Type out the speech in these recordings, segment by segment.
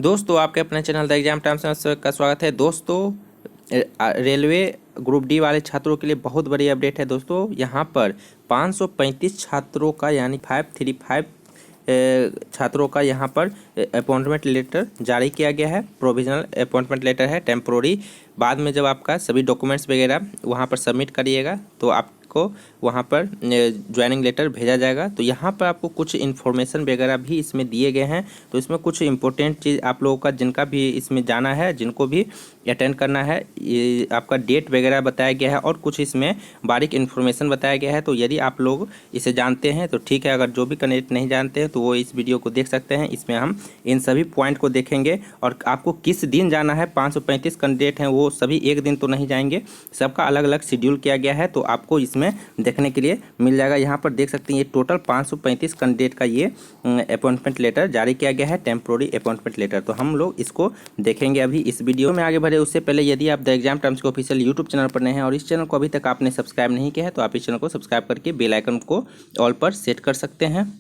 दोस्तों आपके अपने चैनल द एग्जाम टाइम्स में का स्वागत है। दोस्तों रेलवे ग्रुप डी वाले छात्रों के लिए बहुत बड़ी अपडेट है। दोस्तों यहाँ पर 535 छात्रों का यानी 535 छात्रों का यहाँ पर अपॉइंटमेंट लेटर जारी किया गया है। प्रोविजनल अपॉइंटमेंट लेटर है, टेम्प्रोरी। बाद में जब आपका सभी डॉक्यूमेंट्स वगैरह वहाँ पर सबमिट करिएगा तो आपको वहाँ पर ज्वाइनिंग लेटर भेजा जाएगा। तो यहाँ पर आपको कुछ इन्फॉर्मेशन वगैरह भी इसमें दिए गए हैं। तो इसमें कुछ इंपॉर्टेंट चीज़ आप लोगों का जिनका भी इसमें जाना है, जिनको भी अटेंड करना है, ये आपका डेट वगैरह बताया गया है और कुछ इसमें बारीक इन्फॉर्मेशन बताया गया है। तो यदि आप लोग इसे जानते हैं तो ठीक है, अगर जो भी कैंडिडेट नहीं जानते हैं तो वो इस वीडियो को देख सकते हैं। इसमें हम इन सभी पॉइंट को देखेंगे और आपको किस दिन जाना है। 535 कैंडिडेट हैं, वो सभी एक दिन तो नहीं जाएंगे, सबका अलग अलग शेड्यूल किया गया है। तो आपको इसमें देखने के लिए मिल जाएगा। यहाँ पर देख सकते हैं ये टोटल 535 कैंडिडेट का ये अपॉइंटमेंट लेटर जारी किया गया है, टेम्प्रोरी अपॉइंटमेंट लेटर। तो हम लोग इसको देखेंगे अभी इस वीडियो में। आगे बढ़े उससे पहले यदि आप द एग्जाम टाइम्स के ऑफिशियल यूट्यूब चैनल पर नए हैं और इस चैनल को अभी तक आपने सब्सक्राइब नहीं किया है तो आप इस चैनल को सब्सक्राइब करके बेल आइकन को ऑल पर सेट कर सकते हैं।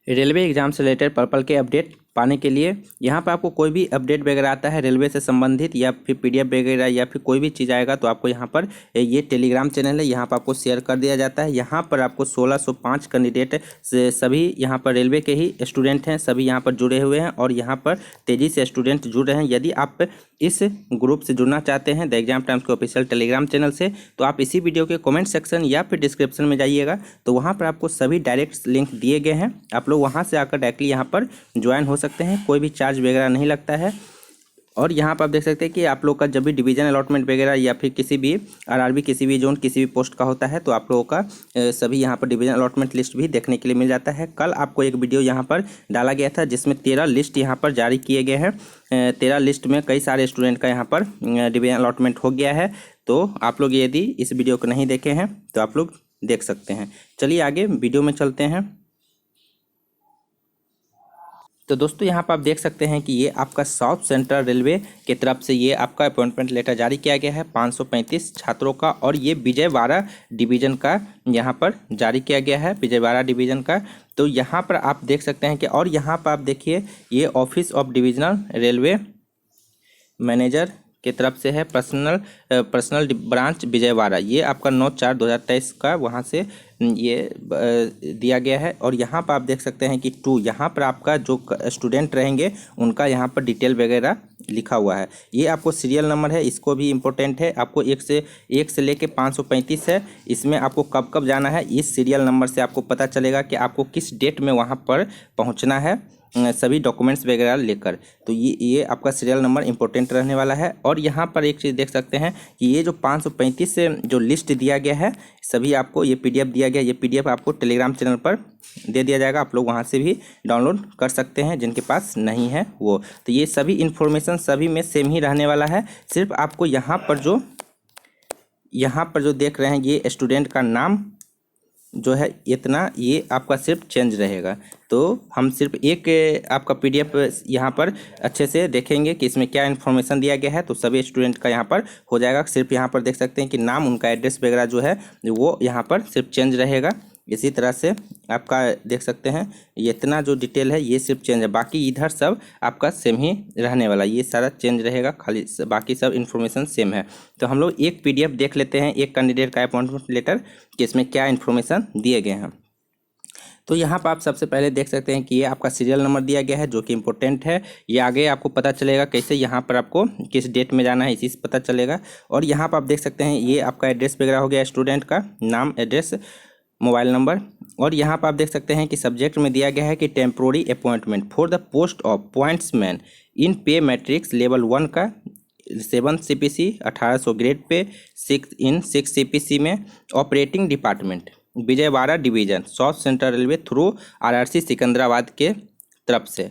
रेलवे एग्जाम से रिलेटेड पर्पल के अपडेट पाने के लिए यहाँ पर आपको कोई भी अपडेट वगैरह आता है रेलवे से संबंधित या फिर पीडीएफ वगैरह या फिर कोई भी चीज़ आएगा तो आपको यहाँ पर ये टेलीग्राम चैनल है, यहाँ पर आपको शेयर कर दिया जाता है। यहाँ पर आपको 1605 कैंडिडेट से सभी यहाँ पर रेलवे के ही स्टूडेंट हैं, सभी यहाँ पर जुड़े हुए हैं और यहाँ पर तेज़ी से स्टूडेंट जुड़ रहे हैं। यदि आप इस ग्रुप से जुड़ना चाहते हैं द एग्जाम टाइम्स के ऑफिशियल टेलीग्राम चैनल से तो आप इसी वीडियो के कमेंट सेक्शन या फिर डिस्क्रिप्शन में जाइएगा, तो वहाँ पर आपको सभी डायरेक्ट लिंक दिए गए हैं। आप लोग वहाँ से आकर डायरेक्टली यहाँ पर ज्वाइन हो सकते हैं, कोई भी चार्ज वगैरह नहीं लगता है। और यहाँ पर आप देख सकते हैं कि आप लोग का जब भी डिवीजन अलॉटमेंट वगैरह या फिर किसी भी आरआरबी किसी भी जोन किसी भी पोस्ट का होता है तो आप लोगों का सभी यहाँ पर डिवीजन अलॉटमेंट लिस्ट भी देखने के लिए मिल जाता है। कल आपको एक वीडियो यहाँ पर डाला गया था जिसमें 13 लिस्ट यहाँ पर जारी किए गए हैं। 13 लिस्ट में कई सारे स्टूडेंट का यहाँ पर डिवीजन अलॉटमेंट हो गया है। तो आप लोग यदि इस वीडियो को नहीं देखे हैं तो आप लोग देख सकते हैं। चलिए आगे वीडियो में चलते हैं। तो दोस्तों यहाँ पर आप देख सकते हैं कि ये आपका साउथ सेंट्रल रेलवे की तरफ से ये आपका अपॉइंटमेंट लेटर जारी किया गया है 535 छात्रों का, और ये विजयवाड़ा डिवीज़न का यहाँ पर जारी किया गया है, विजयवाड़ा डिवीज़न का। तो यहाँ पर आप देख सकते हैं कि और यहाँ पर आप देखिए ये office of divisional railway manager की तरफ से है, पर्सनल ब्रांच विजयवाड़ा। ये आपका 9/4/2023 का वहाँ से ये दिया गया है। और यहाँ पर आप देख सकते हैं कि 2 यहाँ पर आपका जो स्टूडेंट रहेंगे उनका यहाँ पर डिटेल वगैरह लिखा हुआ है। ये आपको सीरियल नंबर है, इसको भी इम्पोर्टेंट है। आपको 1 से लेके 535 है, इसमें आपको कब कब जाना है इस सीरियल नंबर से आपको पता चलेगा कि आपको किस डेट में वहाँ पर पहुँचना है सभी डॉक्यूमेंट्स वगैरह लेकर। तो ये आपका सीरियल नंबर इंपॉर्टेंट रहने वाला है। और यहाँ पर एक चीज़ देख सकते हैं कि ये जो 535 से जो लिस्ट दिया गया है सभी आपको ये पीडीएफ दिया गया, ये पीडीएफ आपको टेलीग्राम चैनल पर दे दिया जाएगा। आप लोग वहाँ से भी डाउनलोड कर सकते हैं जिनके पास नहीं है वो। तो ये सभी इन्फॉर्मेशन सभी में सेम ही रहने वाला है। सिर्फ आपको यहाँ पर जो देख रहे हैं ये स्टूडेंट का नाम जो है इतना, ये आपका सिर्फ चेंज रहेगा। तो हम सिर्फ एक आपका पीडीएफ यहाँ पर अच्छे से देखेंगे कि इसमें क्या इन्फॉर्मेशन दिया गया है, तो सभी स्टूडेंट का यहाँ पर हो जाएगा। सिर्फ यहाँ पर देख सकते हैं कि नाम, उनका एड्रेस वगैरह जो है वो यहाँ पर सिर्फ चेंज रहेगा। इसी तरह से आपका देख सकते हैं ये इतना जो डिटेल है ये सिर्फ चेंज है, बाकी इधर सब आपका सेम ही रहने वाला, ये सारा चेंज रहेगा, खाली बाकी सब इन्फॉर्मेशन सेम है। तो हम लोग एक पीडीएफ देख लेते हैं एक कैंडिडेट का अपॉइंटमेंट लेटर कि इसमें क्या इन्फॉर्मेशन दिए गए हैं। तो यहाँ पर आप सबसे पहले देख सकते हैं कि ये आपका सीरियल नंबर दिया गया है जो कि इम्पोर्टेंट है। ये आगे आपको पता चलेगा कैसे यहाँ पर आपको किस डेट में जाना है इसी से पता चलेगा। और यहाँ पर आप देख सकते हैं ये आपका एड्रेस वगैरह हो गया, स्टूडेंट का नाम, एड्रेस, मोबाइल नंबर। और यहाँ पर आप देख सकते हैं कि सब्जेक्ट में दिया गया है कि temporary appointment for the post of pointsman in pay matrix level 1 का 7 CPC 1800 ग्रेड पे 6 CPC में operating department Vijayawada division south central railway through RRC Secunderabad के तरफ से।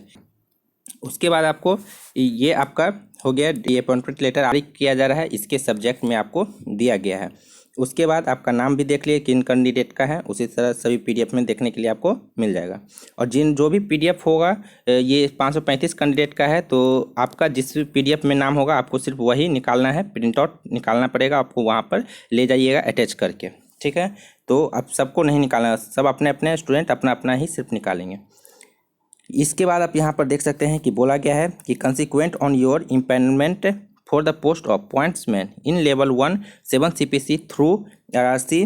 उसके बाद आपको ये आपका हो गया ये अपॉइंटमेंट लेटर जारी किया जा रहा है, इसके सब्जेक्ट में आपको दिया गया है। उसके बाद आपका नाम भी देख लिए किन कैंडिडेट का है, उसी तरह सभी पीडीएफ में देखने के लिए आपको मिल जाएगा। और जो भी पीडीएफ होगा ये 535 कैंडिडेट का है, तो आपका जिस पीडीएफ में नाम होगा आपको सिर्फ वही निकालना है, प्रिंट आउट निकालना पड़ेगा आपको, वहाँ पर ले जाइएगा अटैच करके, ठीक है। तो अब सबको नहीं निकालना, सब अपने अपने स्टूडेंट अपना अपना ही सिर्फ निकालेंगे। इसके बाद आप यहाँ पर देख सकते हैं कि बोला गया है कि consequent on your empanelment for the post of pointsman in level 1 7 CPC through RRC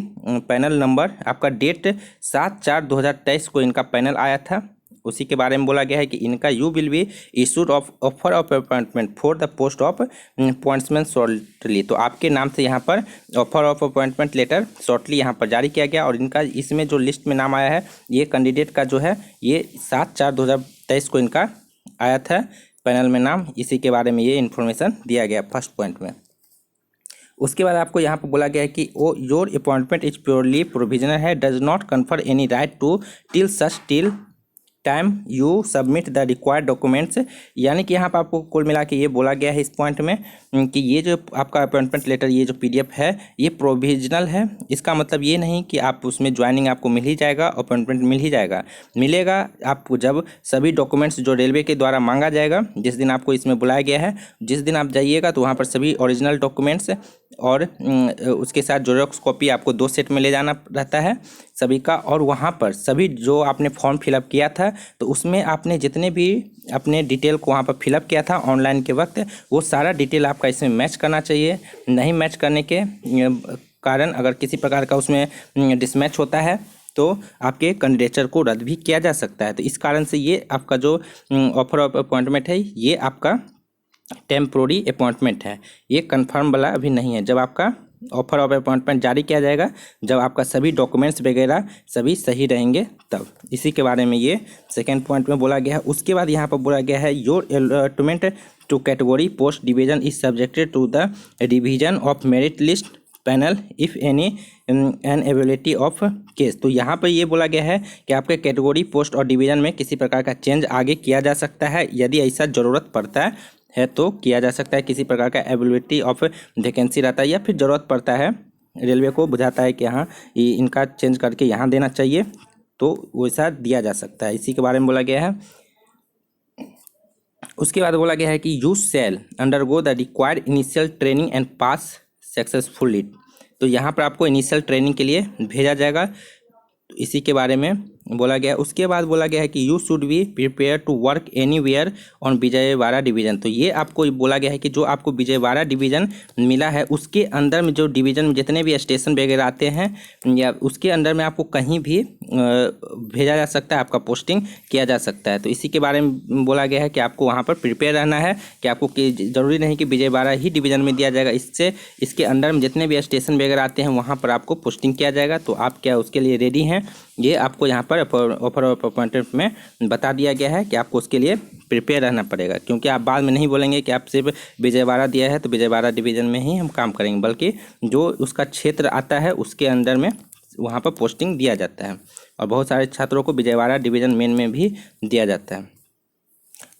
panel number, आपका डेट 7/4/2023 को इनका पैनल आया था। उसी के बारे में बोला गया है कि इनका you will be issued of offer of appointment for the post of pointsman shortly. तो आपके नाम से यहाँ पर offer of appointment letter shortly यहाँ पर जारी किया गया, और इनका इसमें जो लिस्ट में नाम आया है ये कैंडिडेट का जो है ये 7/4/2023 को इनका आया था पैनल में नाम। इसी के बारे में ये इन्फॉर्मेशन दिया गया फर्स्ट पॉइंट में। उसके बाद आपको यहाँ पर बोला गया है कि your appointment is purely provisional है, does not confer any right to till time you submit the required documents. यानी कि यहाँ पर आपको कुल मिला के ये बोला गया है इस पॉइंट में कि ये जो आपका अपॉइंटमेंट लेटर ये जो PDF है ये प्रोविजनल है। इसका मतलब ये नहीं कि आप उसमें ज्वाइनिंग आपको मिल ही जाएगा, अपॉइंटमेंट मिल ही जाएगा, मिलेगा आपको जब सभी डॉक्यूमेंट्स जो रेलवे के द्वारा मांगा जाएगा, जिस दिन आपको इसमें बुलाया गया है, जिस दिन आप जाइएगा तो वहाँ पर सभी ओरिजिनल डॉक्यूमेंट्स और उसके साथ जेरॉक्स कॉपी आपको 2 सेट में ले जाना रहता है सभी का। और वहाँ पर सभी जो आपने फॉर्म फिलअप किया था तो उसमें आपने जितने भी अपने डिटेल को वहाँ पर फिलअप किया था ऑनलाइन के वक्त, वो सारा डिटेल आपका इसमें मैच करना चाहिए। नहीं मैच करने के कारण अगर किसी प्रकार का उसमें डिसमैच होता है तो आपके कैंडिडेचर को रद्द भी किया जा सकता है। तो इस कारण से ये आपका जो ऑफर ऑफ अपॉइंटमेंट है ये आपका टेम्प्रोरी अपॉइंटमेंट है, ये कंफर्म वाला अभी नहीं है। जब आपका ऑफर ऑफ अपॉइंटमेंट जारी किया जाएगा, जब आपका सभी डॉक्यूमेंट्स वगैरह सभी सही रहेंगे तब। इसी के बारे में ये सेकेंड पॉइंट में बोला गया है। उसके बाद यहाँ पर बोला गया है your allotment to category post division is subjected to the division of merit list panel if any inability of case. तो यहाँ पर ये बोला गया है कि आपके कैटेगरी पोस्ट और डिवीजन में किसी प्रकार का चेंज आगे किया जा सकता है, यदि ऐसा ज़रूरत पड़ता है तो किया जा सकता है। किसी प्रकार का एबिलिटी ऑफ वैकेंसी रहता है या फिर ज़रूरत पड़ता है, रेलवे को बुझाता है कि हाँ इनका चेंज करके यहाँ देना चाहिए, तो वैसा दिया जा सकता है। इसी के बारे में बोला गया है। उसके बाद बोला गया है कि you shall undergo the required initial training and pass successfully. तो यहाँ पर आपको इनिशियल ट्रेनिंग के लिए भेजा जाएगा, तो इसी के बारे में बोला गया। उसके बाद बोला गया है कि you should be prepare to work anywhere on Vijayawada division. तो ये आपको बोला गया है कि जो आपको विजयवाड़ा डिवीज़न मिला है उसके अंदर में जो डिवीज़न में जितने भी स्टेशन वगैरह आते हैं या उसके अंदर में आपको कहीं भी भेजा जा सकता है, आपका पोस्टिंग किया जा सकता है। तो इसी के बारे में बोला गया है कि आपको वहाँ पर प्रिपेयर रहना है कि आपको ज़रूरी नहीं कि विजयवाड़ा ही डिवीज़न में दिया जाएगा, इससे इसके अंदर में जितने भी स्टेशन वगैरह आते हैं वहाँ पर आपको पोस्टिंग किया जाएगा। तो आप क्या उसके लिए रेडी हैं, ये आपको यहाँ पर ऑफर ऑफ अपॉइंटमेंट में बता दिया गया है कि आपको उसके लिए प्रिपेयर रहना पड़ेगा। क्योंकि आप बाद में नहीं बोलेंगे कि आप सिर्फ विजयवाड़ा दिया है तो विजयवाड़ा डिवीज़न में ही हम काम करेंगे, बल्कि जो उसका क्षेत्र आता है उसके अंदर में वहाँ पर पोस्टिंग दिया जाता है। और बहुत सारे छात्रों को विजयवाड़ा डिवीज़न मेन में भी दिया जाता है।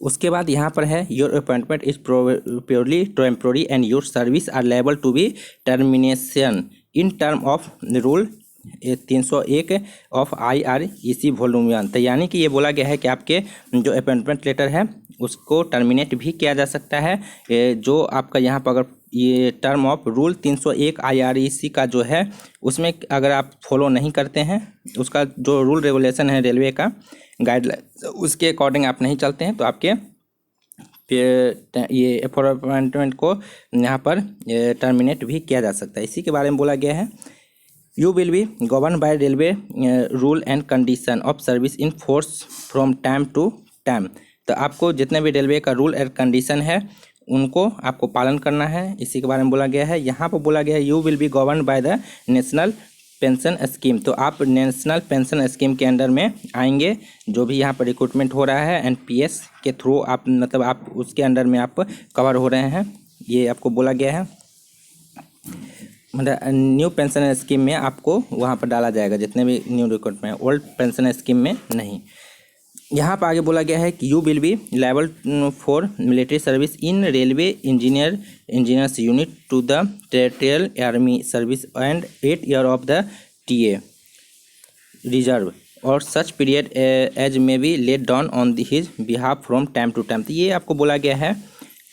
उसके बाद यहाँ पर है your appointment is purely temporary and your service are liable to be termination in term of rule 301 of IREC volume 1। तो यानी कि ये बोला गया है कि आपके जो अपॉइंटमेंट लेटर है उसको टर्मिनेट भी किया जा सकता है। जो आपका यहाँ पर अगर ये टर्म ऑफ रूल 301 IREC का जो है उसमें अगर आप फॉलो नहीं करते हैं, उसका जो रूल रेगुलेशन है रेलवे का गाइडलाइन उसके अकॉर्डिंग आप नहीं चलते हैं, तो आपके ये अपॉइंटमेंट को यहाँ पर टर्मिनेट भी किया जा सकता है। इसी के बारे में बोला गया है you will be govern by railway rule and condition of service in force from time to time. तो आपको जितने भी रेलवे का रूल एंड कंडीशन है उनको आपको पालन करना है। इसी के बारे में बोला गया है। यहाँ पर बोला गया है you will be govern by the national pension scheme. तो आप नेशनल पेंशन स्कीम के अंडर में आएंगे, जो भी यहाँ पर रिक्रूटमेंट हो रहा है NPS के थ्रू आप मतलब आप उसके अंडर में आप कवर हो रहे हैं, ये आपको बोला गया है। मतलब न्यू पेंशन स्कीम में आपको वहाँ पर डाला जाएगा जितने भी न्यू रिक्रूटमेंट है, ओल्ड पेंशन स्कीम में नहीं। यहाँ पर आगे बोला गया है कि you will be liable for military service in railway engineers unit to the territorial army service and 8 year of the TA reserve और such period as may be let down on his behalf from time to time. तो ये आपको बोला गया है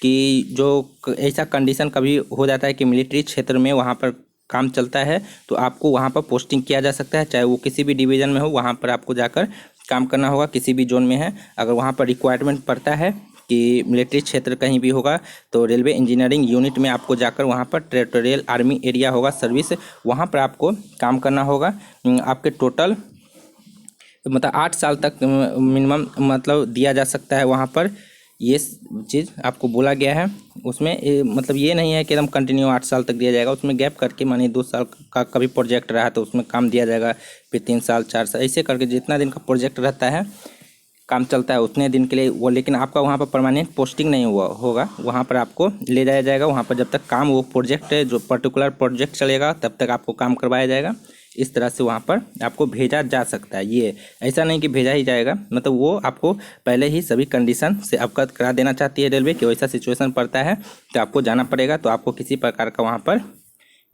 कि जो ऐसा कंडीशन कभी हो जाता है कि मिलिट्री क्षेत्र में वहाँ पर काम चलता है तो आपको वहाँ पर पोस्टिंग किया जा सकता है, चाहे वो किसी भी डिवीज़न में हो, वहाँ पर आपको जाकर काम करना होगा, किसी भी जोन में है। अगर वहाँ पर रिक्वायरमेंट पड़ता है कि मिलिट्री क्षेत्र कहीं भी होगा तो रेलवे इंजीनियरिंग यूनिट में आपको जाकर वहाँ पर टेरिटोरियल आर्मी एरिया होगा सर्विस, वहाँ पर आपको काम करना होगा। आपके टोटल मतलब 8 साल तक मिनिमम मतलब दिया जा सकता है वहाँ पर, ये चीज़ आपको बोला गया है। उसमें मतलब ये नहीं है कि एकदम कंटिन्यू 8 साल तक दिया जाएगा, उसमें गैप करके मानिए 2 साल का कभी प्रोजेक्ट रहा तो उसमें काम दिया जाएगा, फिर 3 साल 4 साल ऐसे करके जितना दिन का प्रोजेक्ट रहता है काम चलता है उतने दिन के लिए वो। लेकिन आपका वहाँ पर परमानेंट पोस्टिंग नहीं हुआ होगा, वहाँ पर आपको ले जाया जाएगा, वहाँ पर जब तक काम वो प्रोजेक्ट जो पर्टिकुलर प्रोजेक्ट चलेगा तब तक आपको काम करवाया जाएगा। इस तरह से वहाँ पर आपको भेजा जा सकता है। ये ऐसा नहीं कि भेजा ही जाएगा, मतलब वो आपको पहले ही सभी कंडीशन से अवगत करा देना चाहती है रेलवे कि वैसा सिचुएशन पड़ता है तो आपको जाना पड़ेगा। तो आपको किसी प्रकार का वहाँ पर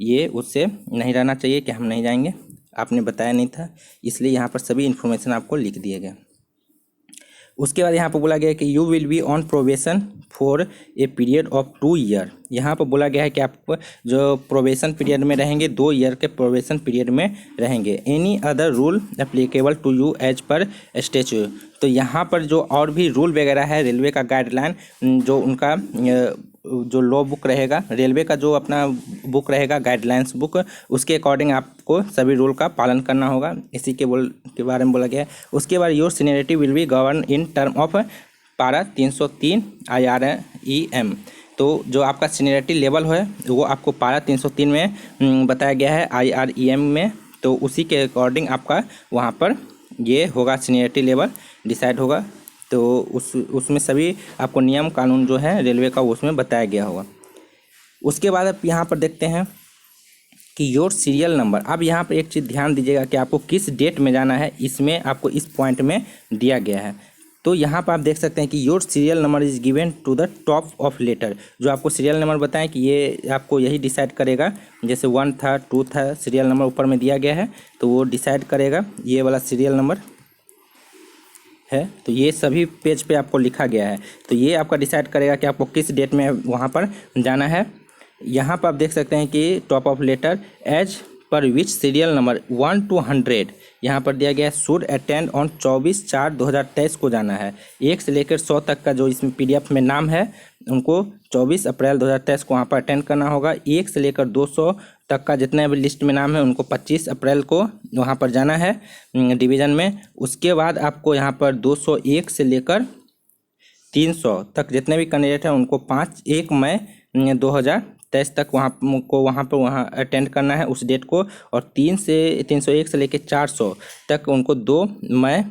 ये उससे नहीं रहना चाहिए कि हम नहीं जाएंगे, आपने बताया नहीं था, इसलिए यहाँ पर सभी इन्फॉर्मेशन आपको लिख दिए गए। उसके बाद यहाँ पर बोला गया है कि you will be on probation for a period of 2 year. यहाँ पर बोला गया है कि आप जो प्रोबेशन पीरियड में रहेंगे 2 ईयर के प्रोबेशन पीरियड में रहेंगे। Any other rule applicable to you as per statue. तो यहाँ पर जो और भी रूल वगैरह है रेलवे का गाइडलाइन, जो उनका जो लॉ बुक रहेगा रेलवे का, जो अपना बुक रहेगा गाइडलाइंस बुक, उसके अकॉर्डिंग आपको सभी रूल का पालन करना होगा। इसी के बारे में बोला गया है। उसके बाद your seniority will be govern in term of पारा 303 IREM। तो जो आपका सीनियरिटी लेवल है वो आपको पारा 303 में बताया गया है IREM में, तो उसी के अकॉर्डिंग आपका वहाँ पर ये होगा सीनियरिटी लेवल डिसाइड होगा। तो उसमें सभी आपको नियम कानून जो है रेलवे का उसमें बताया गया होगा। उसके बाद आप यहाँ पर देखते हैं कि योर सीरियल नंबर। अब यहाँ पर एक चीज़ ध्यान दीजिएगा कि आपको किस डेट में जाना है, इसमें आपको इस पॉइंट में दिया गया है। तो यहाँ पर आप देख सकते हैं कि your serial number is given to the top of letter. जो आपको सीरियल नंबर बताएं कि ये आपको यही डिसाइड करेगा, जैसे 1 था 2 था सीरियल नंबर ऊपर में दिया गया है तो वो डिसाइड करेगा ये वाला सीरियल नंबर है। तो ये सभी पेज पे आपको लिखा गया है, तो ये आपका डिसाइड करेगा कि आपको किस डेट में वहाँ पर जाना है। यहाँ पर आप देख सकते हैं कि top of letter as per which serial number 1 to 100 यहाँ पर दिया गया है शुड अटेंड ऑन 24/4/2023 को जाना है। 1 से लेकर 100 तक का जो इसमें PDF में नाम है उनको 24 अप्रैल 2023 को वहाँ पर अटेंड करना होगा। 1 से लेकर 200 तक का जितने भी लिस्ट में नाम है उनको 25 अप्रैल को वहाँ पर जाना है डिवीज़न में। उसके बाद आपको यहाँ पर 201 से लेकर 300 तक जितने भी कैंडिडेट हैं उनको 1 मई 2023 तक वहाँ अटेंड करना है उस डेट को। और 301 से लेकर 400 तक उनको 2 मई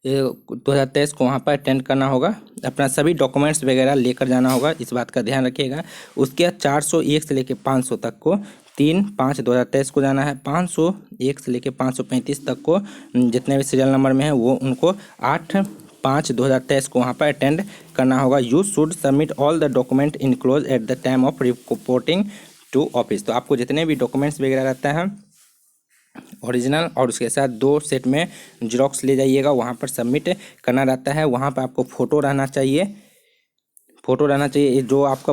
2023 को वहाँ पर अटेंड करना होगा। अपना सभी डॉक्यूमेंट्स वगैरह लेकर जाना होगा, इस बात का ध्यान रखिएगा। उसके बाद 401 से लेकर 500 तक को 3/5/2023 को जाना है। 501 से लेकर 535 तक को जितने भी सीरियल नंबर में है वो उनको 8/5/2023 को वहाँ पर अटेंड करना होगा। You should submit all the document enclose at the time of reporting to office. तो आपको जितने भी डॉक्यूमेंट्स वगैरह रहता है ओरिजिनल और उसके साथ 2 सेट में जेरॉक्स ले जाइएगा, वहाँ पर सबमिट करना रहता है। वहाँ पर आपको फ़ोटो रहना चाहिए, जो आपका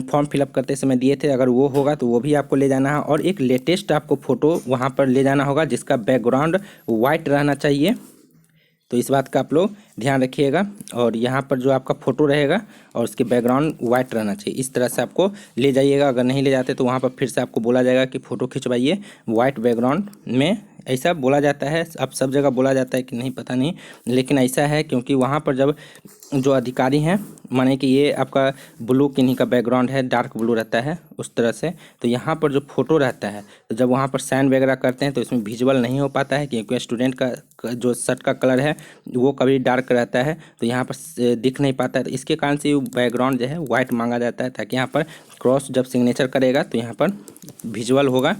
फॉर्म फिलअप करते समय दिए थे, अगर वो होगा तो वो भी आपको ले जाना है। और एक लेटेस्ट आपको फ़ोटो वहाँ पर ले जाना होगा जिसका बैकग्राउंड वाइट रहना चाहिए, तो इस बात का आप लोग ध्यान रखिएगा। और यहाँ पर जो आपका फ़ोटो रहेगा और उसके बैकग्राउंड वाइट रहना चाहिए, इस तरह से आपको ले जाइएगा। अगर नहीं ले जाते तो वहाँ पर फिर से आपको बोला जाएगा कि फ़ोटो खिंचवाइए वाइट बैकग्राउंड में, ऐसा बोला जाता है। अब सब जगह बोला जाता है कि नहीं पता नहीं, लेकिन ऐसा है क्योंकि वहाँ पर जब जो अधिकारी हैं माने कि ये आपका ब्लू किन्हीं का बैकग्राउंड है, डार्क ब्लू रहता है उस तरह से, तो यहाँ पर जो फ़ोटो रहता है तो जब वहाँ पर साइन वगैरह करते हैं तो इसमें विजुअल नहीं हो पाता है क्योंकि स्टूडेंट का जो शर्ट का कलर है वो कभी डार्क रहता है तो यहाँ पर दिख नहीं पाता है। तो इसके कारण से बैकग्राउंड जो है वाइट मांगा जाता है ताकि यहाँ पर क्रॉस जब सिग्नेचर करेगा तो यहाँ पर विजुअल होगा,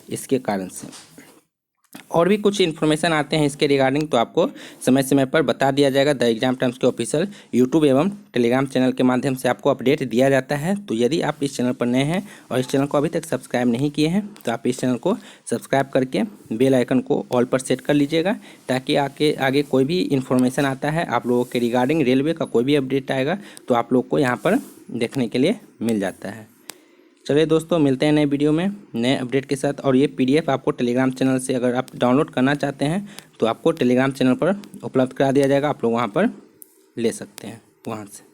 इसके कारण से। और भी कुछ इन्फॉर्मेशन आते हैं इसके रिगार्डिंग तो आपको समय समय पर बता दिया जाएगा। द एग्जाम टाइम्स के ऑफिशियल यूट्यूब एवं टेलीग्राम चैनल के माध्यम से आपको अपडेट दिया जाता है। तो यदि आप इस चैनल पर नए हैं और इस चैनल को अभी तक सब्सक्राइब नहीं किए हैं तो आप इस चैनल को सब्सक्राइब करके बेल आइकन को ऑल पर सेट कर लीजिएगा, ताकि आगे कोई भी इन्फॉर्मेशन आता है आप लोगों के रिगार्डिंग रेलवे का कोई भी अपडेट आएगा तो आप लोग को यहाँ पर देखने के लिए मिल जाता है। चलिए दोस्तों, मिलते हैं नए वीडियो में नए अपडेट के साथ। और ये PDF आपको टेलीग्राम चैनल से अगर आप डाउनलोड करना चाहते हैं तो आपको टेलीग्राम चैनल पर उपलब्ध करा दिया जाएगा, आप लोग वहाँ पर ले सकते हैं वहाँ से।